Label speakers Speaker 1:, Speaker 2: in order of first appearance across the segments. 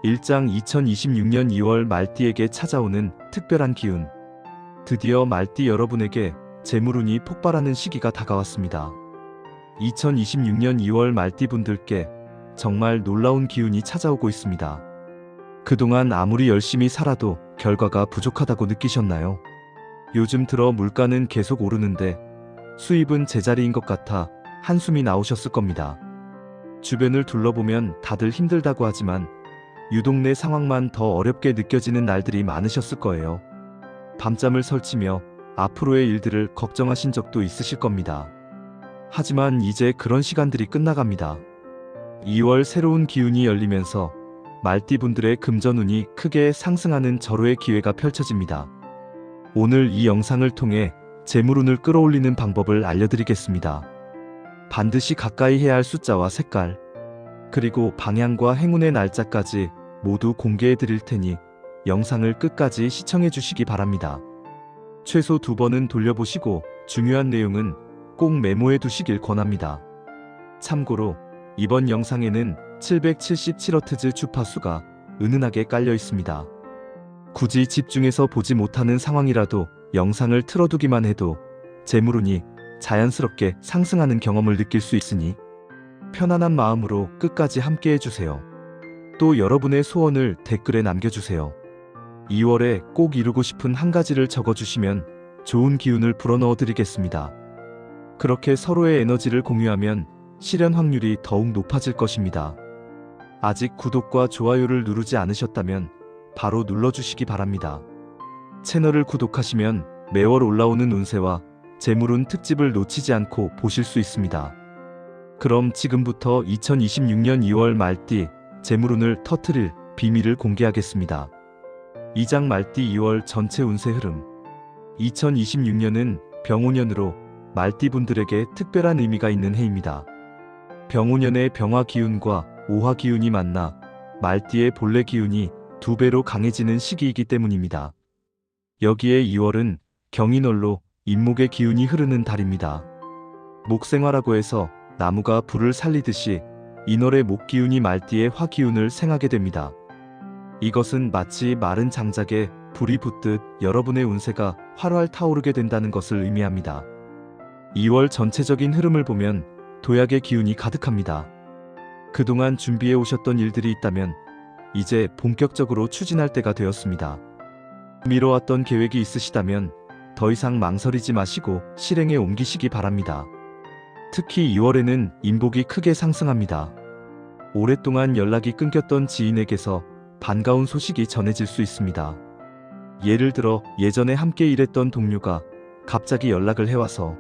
Speaker 1: 1장 2026년 2월 말띠에게 찾아오는 특별한 기운. 드디어 말띠 여러분에게 재물운이 폭발하는 시기가 다가왔습니다. 2026년 2월 말띠 분들께 정말 놀라운 기운이 찾아오고 있습니다. 그동안 아무리 열심히 살아도 결과가 부족하다고 느끼셨나요? 요즘 들어 물가는 계속 오르는데 수입은 제자리인 것 같아 한숨이 나오셨을 겁니다. 주변을 둘러보면 다들 힘들다고 하지만 유독 내 상황만 더 어렵게 느껴지는 날들이 많으셨을 거예요. 밤잠을 설치며 앞으로의 일들을 걱정하신 적도 있으실 겁니다. 하지만 이제 그런 시간들이 끝나갑니다. 2월 새로운 기운이 열리면서 말띠분들의 금전운이 크게 상승하는 절호의 기회가 펼쳐집니다. 오늘 이 영상을 통해 재물운을 끌어올리는 방법을 알려드리겠습니다. 반드시 가까이 해야 할 숫자와 색깔, 그리고 방향과 행운의 날짜까지 모두 공개해 드릴 테니 영상을 끝까지 시청해 주시기 바랍니다. 최소 2번은 돌려보시고 중요한 내용은 꼭 메모해 두시길 권합니다. 참고로 이번 영상에는 777Hz 주파수가 은은하게 깔려 있습니다. 굳이 집중해서 보지 못하는 상황이라도 영상을 틀어두기만 해도 재물운이 자연스럽게 상승하는 경험을 느낄 수 있으니 편안한 마음으로 끝까지 함께 해주세요. 또 여러분의 소원을 댓글에 남겨주세요. 2월에 꼭 이루고 싶은 한 가지를 적어주시면 좋은 기운을 불어넣어 드리겠습니다. 그렇게 서로의 에너지를 공유하면 실현 확률이 더욱 높아질 것입니다. 아직 구독과 좋아요를 누르지 않으셨다면 바로 눌러주시기 바랍니다. 채널을 구독하시면 매월 올라오는 운세와 재물운 특집을 놓치지 않고 보실 수 있습니다. 그럼 지금부터 2026년 2월 말띠 재물운을 터뜨릴 비밀을 공개하겠습니다. 2장 말띠 2월 전체 운세 흐름. 2026년은 병오년으로 말띠분들에게 특별한 의미가 있는 해입니다. 병오년의 병화 기운과 오화 기운이 만나 말띠의 본래 기운이 2배로 강해지는 시기이기 때문입니다. 여기에 2월은 경인월로 인목의 기운이 흐르는 달입니다. 목생화라고 해서 나무가 불을 살리듯이 인월의 목기운이 말띠의 화기운을 생하게 됩니다. 이것은 마치 마른 장작에 불이 붙듯 여러분의 운세가 활활 타오르게 된다는 것을 의미합니다. 2월 전체적인 흐름을 보면 도약의 기운이 가득합니다. 그동안 준비해 오셨던 일들이 있다면 이제 본격적으로 추진할 때가 되었습니다. 미뤄왔던 계획이 있으시다면 더 이상 망설이지 마시고 실행에 옮기시기 바랍니다. 특히 2월에는 인복이 크게 상승합니다. 오랫동안 연락이 끊겼던 지인에게서 반가운 소식이 전해질 수 있습니다. 예를 들어 예전에 함께 일했던 동료가 갑자기 연락을 해와서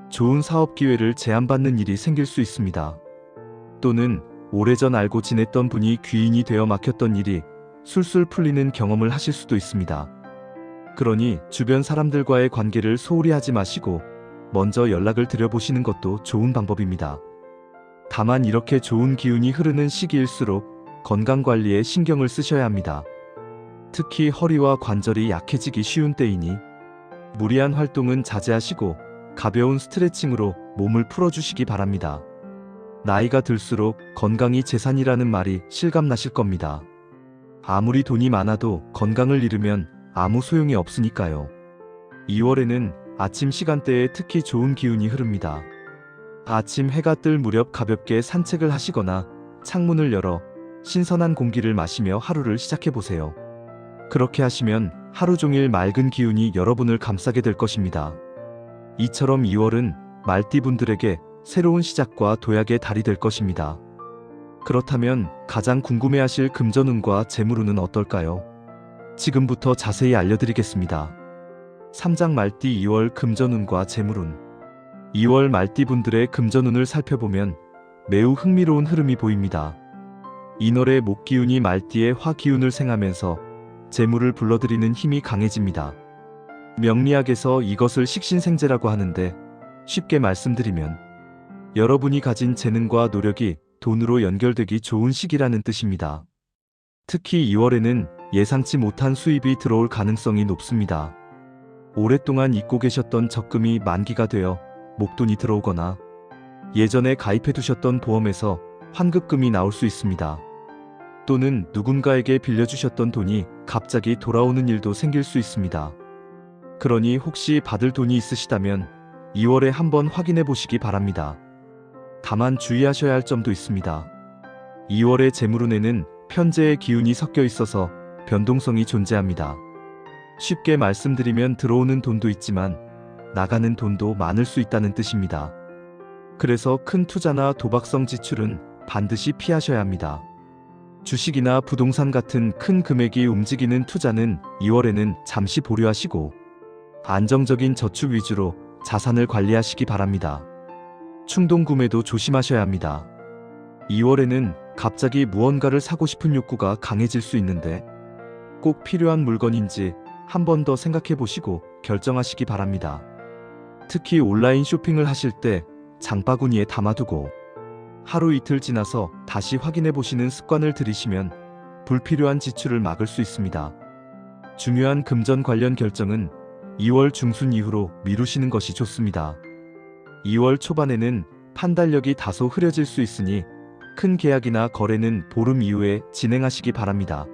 Speaker 1: 좋은 사업 기회를 제안받는 일이 생길 수 있습니다. 또는 오래전 알고 지냈던 분이 귀인이 되어 막혔던 일이 술술 풀리는 경험을 하실 수도 있습니다. 그러니 주변 사람들과의 관계를 소홀히 하지 마시고 먼저 연락을 드려보시는 것도 좋은 방법입니다. 다만 이렇게 좋은 기운이 흐르는 시기일수록 건강관리에 신경을 쓰셔야 합니다. 특히 허리와 관절이 약해지기 쉬운 때이니 무리한 활동은 자제하시고 가벼운 스트레칭으로 몸을 풀어주시기 바랍니다. 나이가 들수록 건강이 재산이라는 말이 실감나실 겁니다. 아무리 돈이 많아도 건강을 잃으면 아무 소용이 없으니까요. 2월에는 아침 시간대에 특히 좋은 기운이 흐릅니다. 아침 해가 뜰 무렵 가볍게 산책을 하시거나 창문을 열어 신선한 공기를 마시며 하루를 시작해보세요. 그렇게 하시면 하루 종일 맑은 기운이 여러분을 감싸게 될 것입니다. 이처럼 2월은 말띠분들에게 새로운 시작과 도약의 달이 될 것입니다. 그렇다면 가장 궁금해하실 금전운과 재물운은 어떨까요? 지금부터 자세히 알려드리겠습니다. 3장 말띠 2월 금전운과 재물운. 2월 말띠분들의 금전운을 살펴보면 매우 흥미로운 흐름이 보입니다. 인월의 목기운이 말띠의 화기운을 생하면서 재물을 불러들이는 힘이 강해집니다. 명리학에서 이것을 식신생재라고 하는데 쉽게 말씀드리면 여러분이 가진 재능과 노력이 돈으로 연결되기 좋은 시기라는 뜻입니다. 특히 2월에는 예상치 못한 수입이 들어올 가능성이 높습니다. 오랫동안 잊고 계셨던 적금이 만기가 되어 목돈이 들어오거나 예전에 가입해 두셨던 보험에서 환급금이 나올 수 있습니다. 또는 누군가에게 빌려주셨던 돈이 갑자기 돌아오는 일도 생길 수 있습니다. 그러니 혹시 받을 돈이 있으시다면 2월에 한번 확인해 보시기 바랍니다. 다만 주의하셔야 할 점도 있습니다. 2월의 재물운에는 편재의 기운이 섞여 있어서 변동성이 존재합니다. 쉽게 말씀드리면 들어오는 돈도 있지만 나가는 돈도 많을 수 있다는 뜻입니다. 그래서 큰 투자나 도박성 지출은 반드시 피하셔야 합니다. 주식이나 부동산 같은 큰 금액이 움직이는 투자는 2월에는 잠시 보류하시고 안정적인 저축 위주로 자산을 관리하시기 바랍니다. 충동 구매도 조심하셔야 합니다. 2월에는 갑자기 무언가를 사고 싶은 욕구가 강해질 수 있는데 꼭 필요한 물건인지 한 번 더 생각해 보시고 결정하시기 바랍니다. 특히 온라인 쇼핑을 하실 때 장바구니에 담아두고 하루 이틀 지나서 다시 확인해 보시는 습관을 들이시면 불필요한 지출을 막을 수 있습니다. 중요한 금전 관련 결정은 2월 중순 이후로 미루시는 것이 좋습니다. 2월 초반에는 판단력이 다소 흐려질 수 있으니 큰 계약이나 거래는 보름 이후에 진행하시기 바랍니다.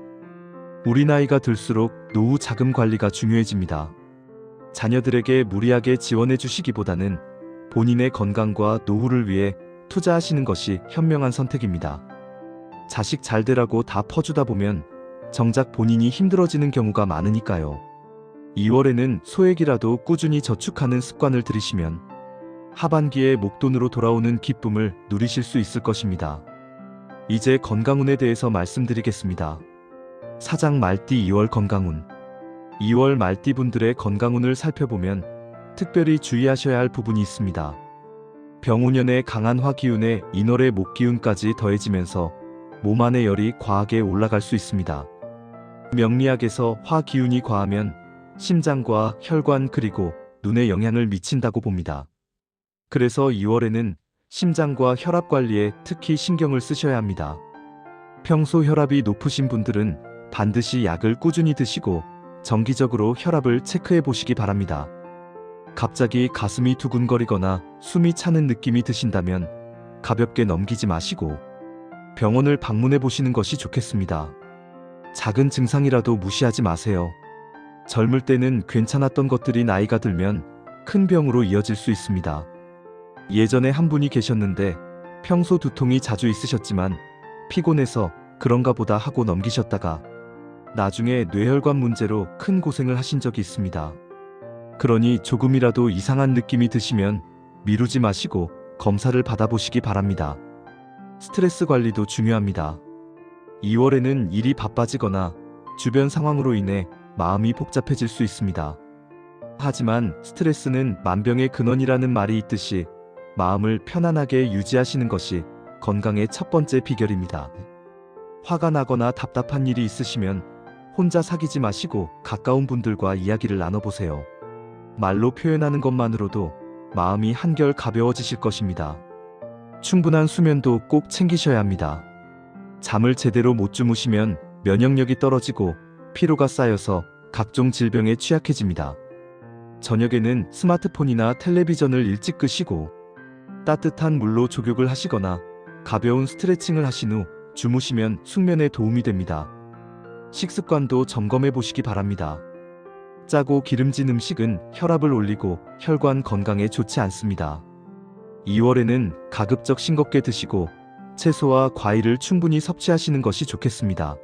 Speaker 1: 우리 나이가 들수록 노후 자금 관리가 중요해집니다. 자녀들에게 무리하게 지원해 주시기보다는 본인의 건강과 노후를 위해 투자하시는 것이 현명한 선택입니다. 자식 잘 되라고 다 퍼주다 보면 정작 본인이 힘들어지는 경우가 많으니까요. 2월에는 소액이라도 꾸준히 저축하는 습관을 들이시면 하반기에 목돈으로 돌아오는 기쁨을 누리실 수 있을 것입니다. 이제 건강운에 대해서 말씀드리겠습니다. 사장 말띠 2월 건강운. 2월 말띠분들의 건강운을 살펴보면 특별히 주의하셔야 할 부분이 있습니다. 병운년의 강한 화기운에 인월의 목기운까지 더해지면서 몸 안의 열이 과하게 올라갈 수 있습니다. 명리학에서 화기운이 과하면 심장과 혈관 그리고 눈에 영향을 미친다고 봅니다. 그래서 2월에는 심장과 혈압 관리에 특히 신경을 쓰셔야 합니다. 평소 혈압이 높으신 분들은 반드시 약을 꾸준히 드시고 정기적으로 혈압을 체크해 보시기 바랍니다. 갑자기 가슴이 두근거리거나 숨이 차는 느낌이 드신다면 가볍게 넘기지 마시고 병원을 방문해 보시는 것이 좋겠습니다. 작은 증상이라도 무시하지 마세요. 젊을 때는 괜찮았던 것들이 나이가 들면 큰 병으로 이어질 수 있습니다. 예전에 한 분이 계셨는데 평소 두통이 자주 있으셨지만 피곤해서 그런가 보다 하고 넘기셨다가 나중에 뇌혈관 문제로 큰 고생을 하신 적이 있습니다. 그러니 조금이라도 이상한 느낌이 드시면 미루지 마시고 검사를 받아보시기 바랍니다. 스트레스 관리도 중요합니다. 2월에는 일이 바빠지거나 주변 상황으로 인해 마음이 복잡해질 수 있습니다. 하지만 스트레스는 만병의 근원이라는 말이 있듯이 마음을 편안하게 유지하시는 것이 건강의 첫 번째 비결입니다. 화가 나거나 답답한 일이 있으시면 혼자 사귀지 마시고 가까운 분들과 이야기를 나눠보세요. 말로 표현하는 것만으로도 마음이 한결 가벼워지실 것입니다. 충분한 수면도 꼭 챙기셔야 합니다. 잠을 제대로 못 주무시면 면역력이 떨어지고 피로가 쌓여서 각종 질병에 취약해집니다. 저녁에는 스마트폰이나 텔레비전을 일찍 끄시고 따뜻한 물로 족욕을 하시거나 가벼운 스트레칭을 하신 후 주무시면 숙면에 도움이 됩니다. 식습관도 점검해 보시기 바랍니다. 짜고 기름진 음식은 혈압을 올리고 혈관 건강에 좋지 않습니다. 2월에는 가급적 싱겁게 드시고 채소와 과일을 충분히 섭취하시는 것이 좋겠습니다.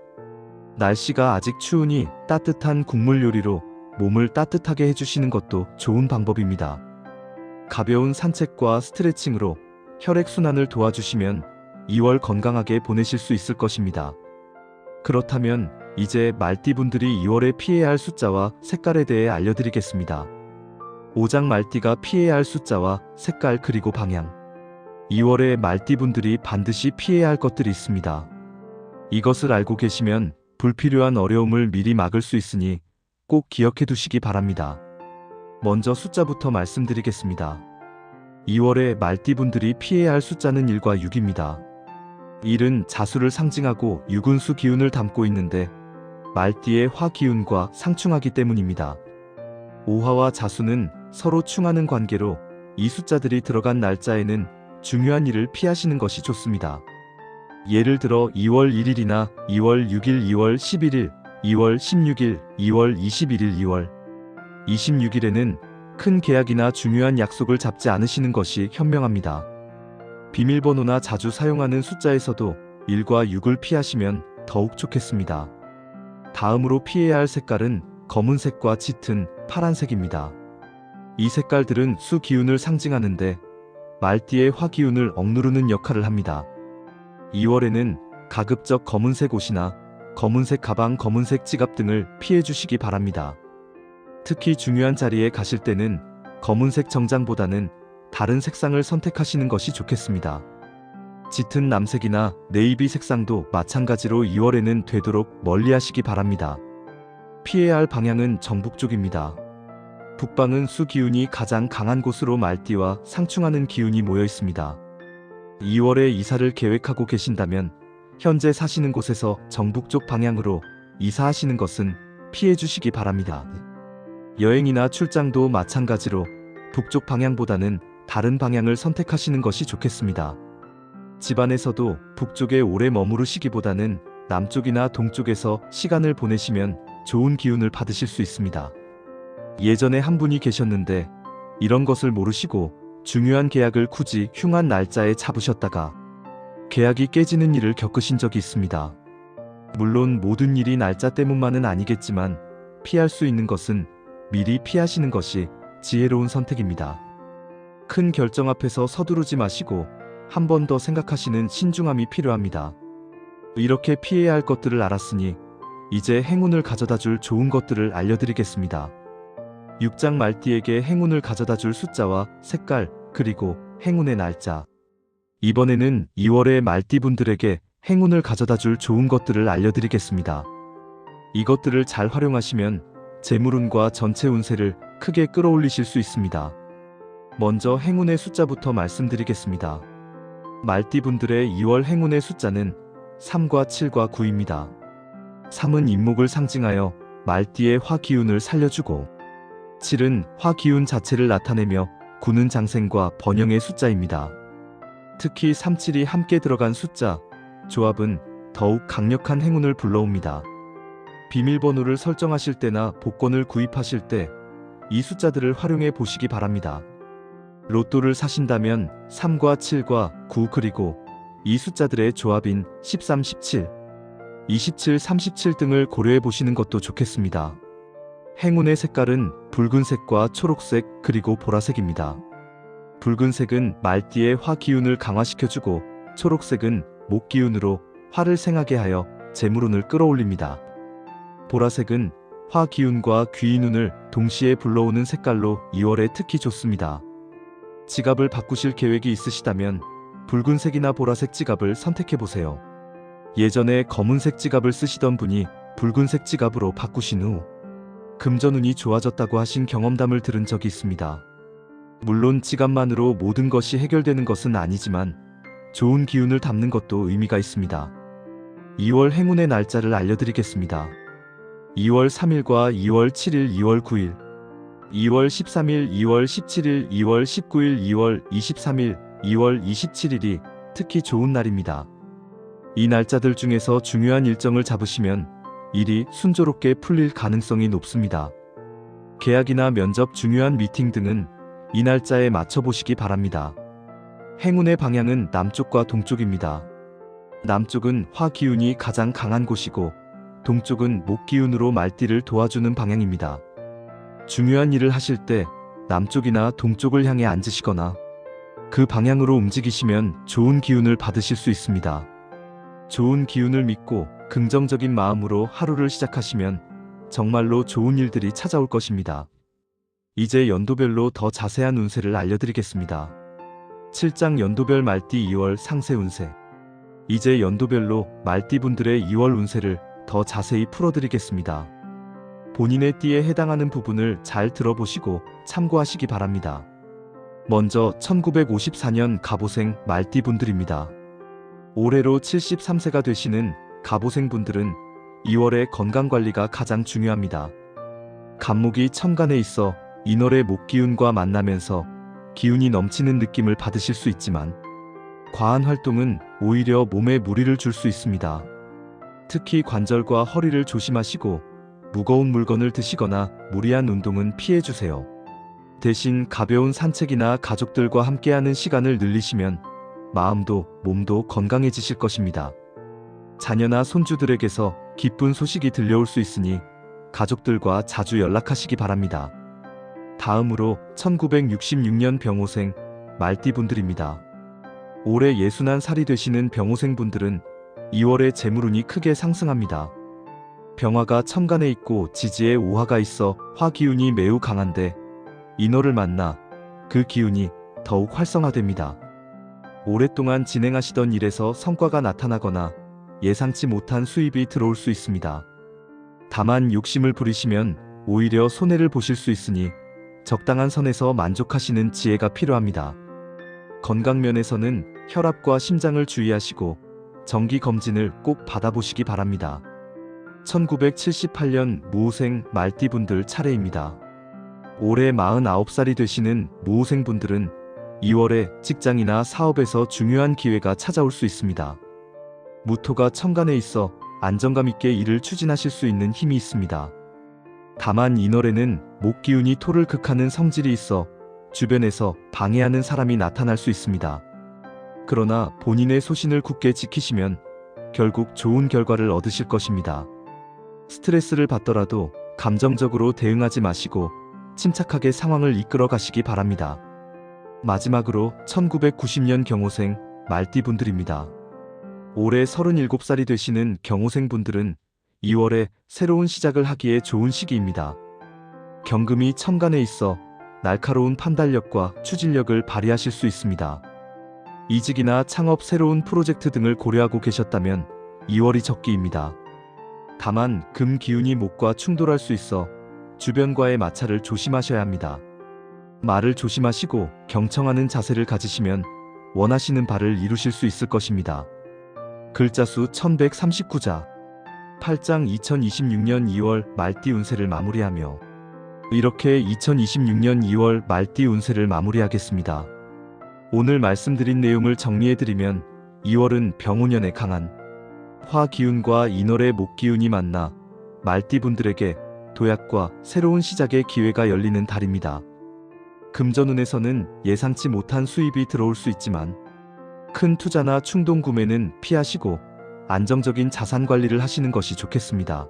Speaker 1: 날씨가 아직 추우니 따뜻한 국물 요리로 몸을 따뜻하게 해주시는 것도 좋은 방법입니다. 가벼운 산책과 스트레칭으로 혈액순환을 도와주시면 2월 건강하게 보내실 수 있을 것입니다. 그렇다면 이제 말띠분들이 2월에 피해야 할 숫자와 색깔에 대해 알려드리겠습니다. 오장 말띠가 피해야 할 숫자와 색깔 그리고 방향. 2월에 말띠분들이 반드시 피해야 할 것들이 있습니다. 이것을 알고 계시면 불필요한 어려움을 미리 막을 수 있으니 꼭 기억해 두시기 바랍니다. 먼저 숫자부터 말씀드리겠습니다. 2월에 말띠분들이 피해야 할 숫자는 1과 6입니다. 1은 자수를 상징하고 유근수 기운을 담고 있는데 말띠의 화 기운과 상충하기 때문입니다. 오화와 자수는 서로 충하는 관계로 이 숫자들이 들어간 날짜에는 중요한 일을 피하시는 것이 좋습니다. 예를 들어 2월 1일이나 2월 6일, 2월 11일, 2월 16일, 2월 21일, 2월 26일에는 큰 계약이나 중요한 약속을 잡지 않으시는 것이 현명합니다. 비밀번호나 자주 사용하는 숫자에서도 1과 6을 피하시면 더욱 좋겠습니다. 다음으로 피해야 할 색깔은 검은색과 짙은 파란색입니다. 이 색깔들은 수 기운을 상징하는데 말띠의 화 기운을 억누르는 역할을 합니다. 2월에는 가급적 검은색 옷이나 검은색 가방, 검은색 지갑 등을 피해 주시기 바랍니다. 특히 중요한 자리에 가실 때는 검은색 정장보다는 다른 색상을 선택하시는 것이 좋겠습니다. 짙은 남색이나 네이비 색상도 마찬가지로 2월에는 되도록 멀리 하시기 바랍니다. 피해야 할 방향은 정북 쪽입니다. 북방은 수 기운이 가장 강한 곳으로 말띠와 상충하는 기운이 모여 있습니다. 2월에 이사를 계획하고 계신다면 현재 사시는 곳에서 정북 쪽 방향으로 이사하시는 것은 피해 주시기 바랍니다. 여행이나 출장도 마찬가지로 북쪽 방향보다는 다른 방향을 선택하시는 것이 좋겠습니다. 집안에서도 북쪽에 오래 머무르시기보다는 남쪽이나 동쪽에서 시간을 보내시면 좋은 기운을 받으실 수 있습니다. 예전에 한 분이 계셨는데 이런 것을 모르시고 중요한 계약을 굳이 흉한 날짜에 잡으셨다가 계약이 깨지는 일을 겪으신 적이 있습니다. 물론 모든 일이 날짜 때문만은 아니겠지만 피할 수 있는 것은 미리 피하시는 것이 지혜로운 선택입니다. 큰 결정 앞에서 서두르지 마시고 한 번 더 생각하시는 신중함이 필요합니다. 이렇게 피해야 할 것들을 알았으니 이제 행운을 가져다 줄 좋은 것들을 알려드리겠습니다. 6장 말띠에게 행운을 가져다 줄 숫자와 색깔, 그리고 행운의 날짜. 이번에는 2월의 말띠분들에게 행운을 가져다 줄 좋은 것들을 알려드리겠습니다. 이것들을 잘 활용하시면 재물운과 전체 운세를 크게 끌어올리실 수 있습니다. 먼저 행운의 숫자부터 말씀드리겠습니다. 말띠분들의 2월 행운의 숫자는 3과 7과 9입니다. 3은 인목을 상징하여 말띠의 화 기운을 살려주고 7은 화 기운 자체를 나타내며 9는 장생과 번영의 숫자입니다. 특히 3, 7이 함께 들어간 숫자, 조합은 더욱 강력한 행운을 불러옵니다. 비밀번호를 설정하실 때나 복권을 구입하실 때 이 숫자들을 활용해 보시기 바랍니다. 로또를 사신다면 3과 7과 9 그리고 이 숫자들의 조합인 13, 17, 27, 37 등을 고려해 보시는 것도 좋겠습니다. 행운의 색깔은 붉은색과 초록색 그리고 보라색입니다. 붉은색은 말띠의 화 기운을 강화시켜주고 초록색은 목 기운으로 화를 생하게 하여 재물운을 끌어올립니다. 보라색은 화 기운과 귀인운을 동시에 불러오는 색깔로 2월에 특히 좋습니다. 지갑을 바꾸실 계획이 있으시다면 붉은색이나 보라색 지갑을 선택해보세요. 예전에 검은색 지갑을 쓰시던 분이 붉은색 지갑으로 바꾸신 후 금전운이 좋아졌다고 하신 경험담을 들은 적이 있습니다. 물론 지갑만으로 모든 것이 해결되는 것은 아니지만 좋은 기운을 담는 것도 의미가 있습니다. 2월 행운의 날짜를 알려드리겠습니다. 2월 3일과 2월 7일, 2월 9일, 2월 13일, 2월 17일, 2월 19일, 2월 23일, 2월 27일이 특히 좋은 날입니다. 이 날짜들 중에서 중요한 일정을 잡으시면 일이 순조롭게 풀릴 가능성이 높습니다. 계약이나 면접, 중요한 미팅 등은 이 날짜에 맞춰보시기 바랍니다. 행운의 방향은 남쪽과 동쪽입니다. 남쪽은 화 기운이 가장 강한 곳이고 동쪽은 목 기운으로 말띠를 도와주는 방향입니다. 중요한 일을 하실 때 남쪽이나 동쪽을 향해 앉으시거나 그 방향으로 움직이시면 좋은 기운을 받으실 수 있습니다. 좋은 기운을 믿고 긍정적인 마음으로 하루를 시작하시면 정말로 좋은 일들이 찾아올 것입니다. 이제 연도별로 더 자세한 운세를 알려드리겠습니다. 7장 연도별 말띠 2월 상세 운세. 이제 연도별로 말띠분들의 2월 운세를 더 자세히 풀어드리겠습니다. 본인의 띠에 해당하는 부분을 잘 들어보시고 참고하시기 바랍니다. 먼저 1954년 갑오생 말띠분들입니다. 올해로 73세가 되시는 갑오생분들은 2월에 건강관리가 가장 중요합니다. 갑목이 천간에 있어 이월의 목기운과 만나면서 기운이 넘치는 느낌을 받으실 수 있지만 과한 활동은 오히려 몸에 무리를 줄 수 있습니다. 특히 관절과 허리를 조심하시고 무거운 물건을 드시거나 무리한 운동은 피해주세요. 대신 가벼운 산책이나 가족들과 함께하는 시간을 늘리시면 마음도 몸도 건강해지실 것입니다. 자녀나 손주들에게서 기쁜 소식이 들려올 수 있으니 가족들과 자주 연락하시기 바랍니다. 다음으로 1966년 병오생 말띠분들입니다. 올해 61살이 되시는 병오생분들은 2월에 재물운이 크게 상승합니다. 병화가 천간에 있고 지지에 오화가 있어 화기운이 매우 강한데 인월을 만나 그 기운이 더욱 활성화됩니다. 오랫동안 진행하시던 일에서 성과가 나타나거나 예상치 못한 수입이 들어올 수 있습니다. 다만 욕심을 부리시면 오히려 손해를 보실 수 있으니 적당한 선에서 만족하시는 지혜가 필요합니다. 건강면에서는 혈압과 심장을 주의하시고 정기검진을 꼭 받아보시기 바랍니다. 1978년 무오생 말띠분들 차례입니다. 올해 49살이 되시는 무오생분들은 2월에 직장이나 사업에서 중요한 기회가 찾아올 수 있습니다. 무토가 천간에 있어 안정감 있게 일을 추진하실 수 있는 힘이 있습니다. 다만 인월에는 목기운이 토를 극하는 성질이 있어 주변에서 방해하는 사람이 나타날 수 있습니다. 그러나 본인의 소신을 굳게 지키시면 결국 좋은 결과를 얻으실 것입니다. 스트레스를 받더라도 감정적으로 대응하지 마시고 침착하게 상황을 이끌어 가시기 바랍니다. 마지막으로 1990년 경오생 말띠분들입니다. 올해 37살이 되시는 경오생분들은 2월에 새로운 시작을 하기에 좋은 시기입니다. 경금이 천간에 있어 날카로운 판단력과 추진력을 발휘하실 수 있습니다. 이직이나 창업, 새로운 프로젝트 등을 고려하고 계셨다면 2월이 적기입니다. 다만 금 기운이 목과 충돌할 수 있어 주변과의 마찰을 조심하셔야 합니다. 말을 조심하시고 경청하는 자세를 가지시면 원하시는 바를 이루실 수 있을 것입니다. 글자수 1139자 8장 2026년 2월 말띠 운세를 마무리하며 이렇게 2026년 2월 말띠 운세를 마무리하겠습니다. 오늘 말씀드린 내용을 정리해드리면 2월은 병오년에 강한 화 기운과 인월의 목 기운이 만나 말띠분들에게 도약과 새로운 시작의 기회가 열리는 달입니다. 금전운에서는 예상치 못한 수입이 들어올 수 있지만 큰 투자나 충동 구매는 피하시고 안정적인 자산 관리를 하시는 것이 좋겠습니다.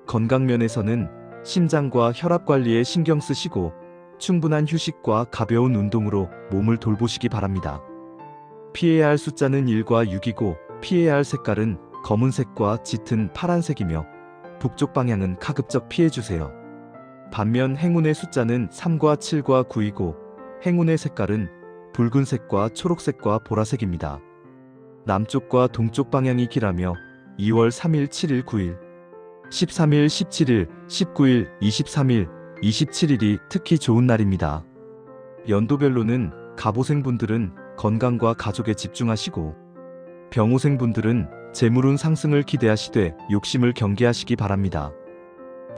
Speaker 1: 건강면에서는 심장과 혈압 관리에 신경 쓰시고 충분한 휴식과 가벼운 운동으로 몸을 돌보시기 바랍니다. 피해야 할 숫자는 1과 6이고 피해야 할 색깔은 검은색과 짙은 파란색이며 북쪽 방향은 가급적 피해주세요. 반면 행운의 숫자는 3과 7과 9이고 행운의 색깔은 붉은색과 초록색과 보라색입니다. 남쪽과 동쪽 방향이 길하며 2월 3일, 7일, 9일, 13일, 17일, 19일, 23일, 27일이 특히 좋은 날입니다. 연도별로는 갑오생분들은 건강과 가족에 집중하시고 병오생분들은 재물운 상승을 기대하시되 욕심을 경계하시기 바랍니다.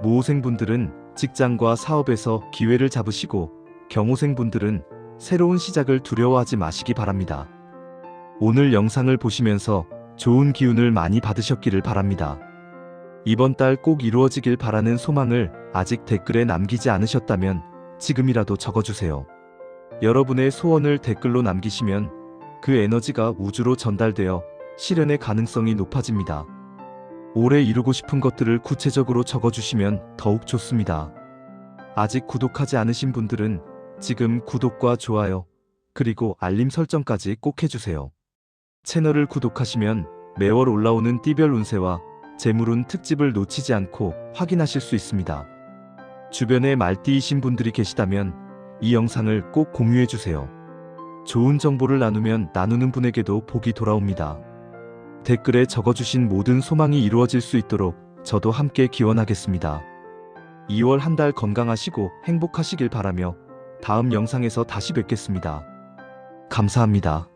Speaker 1: 무오생분들은 직장과 사업에서 기회를 잡으시고 경오생분들은 새로운 시작을 두려워하지 마시기 바랍니다. 오늘 영상을 보시면서 좋은 기운을 많이 받으셨기를 바랍니다. 이번 달 꼭 이루어지길 바라는 소망을 아직 댓글에 남기지 않으셨다면 지금이라도 적어주세요. 여러분의 소원을 댓글로 남기시면 그 에너지가 우주로 전달되어 실현의 가능성이 높아집니다. 올해 이루고 싶은 것들을 구체적으로 적어주시면 더욱 좋습니다. 아직 구독하지 않으신 분들은 지금 구독과 좋아요, 그리고 알림 설정까지 꼭 해주세요. 채널을 구독하시면 매월 올라오는 띠별 운세와 재물운 특집을 놓치지 않고 확인하실 수 있습니다. 주변에 말띠이신 분들이 계시다면 이 영상을 꼭 공유해주세요. 좋은 정보를 나누면 나누는 분에게도 복이 돌아옵니다. 댓글에 적어주신 모든 소망이 이루어질 수 있도록 저도 함께 기원하겠습니다. 2월 한 달 건강하시고 행복하시길 바라며 다음 영상에서 다시 뵙겠습니다. 감사합니다.